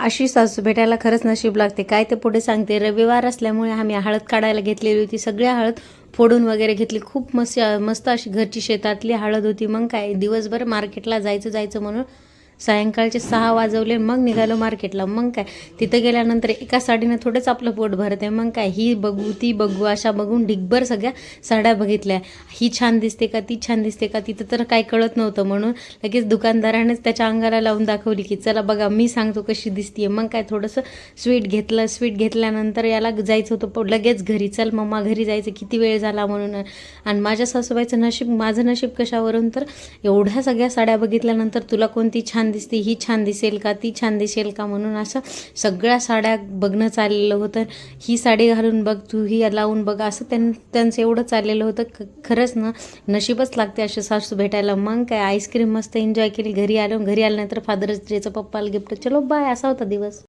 अशी सासू भेटायला खरंच नशीब लागते. काय ते पुढे सांगते. रविवार असल्यामुळे आम्ही हळद काढायला घेतलेली होती. सगळी हळद फोडून वगैरे घेतली. खूप मस्त अशी घरची शेतातली हळद होती. मग काय दिवसभर मार्केटला जायचं म्हणून सायंकाळचे 6 वाजवले. मग निघालो मार्केटला. मग काय तिथं गेल्यानंतर एका साडीनं थोडंच आपलं पोट भरते. मग काय ही बघू ती बघू अशा बघून ढिगभर सगळ्या साड्या बघितल्या. ही छान दिसते का, ती छान दिसते का. तिथं तर काय कळत नव्हतं म्हणून लगेच दुकानदारानेच त्याच्या अंगाला लावून दाखवली की चला बघा मी सांगतो कशी दिसतीये. मग काय थोडंसं स्वीट घेतलं. स्वीट घेतल्यानंतर याला जायचं होतं लगेच घरी. चल मम्मा घरी जायचं, किती वेळ झाला म्हणून. आणि माझ्या सासूबाईचं नशीब, माझं नशीब कशावरून, तर एवढ्या सगळ्या साड्या बघितल्यानंतर तुला कोणती छान दिसते, ही छान दिसेल का, ती छान दिसेल का म्हणून असं सगळ्या साड्या बघणं चाललेलं होतं. ही साडी घालून बघ, तू ही लावून बघ, असं त्यांचं एवढं चाललेलं होतं. खरंच ना नशीबच लागते असे सासू भेटायला. मग काय आईस्क्रीम मस्त एन्जॉय केली. घरी आल्यानंतर फादर्स डेचं पप्पाला गिफ्ट. चलो बाय. असा होता दिवस.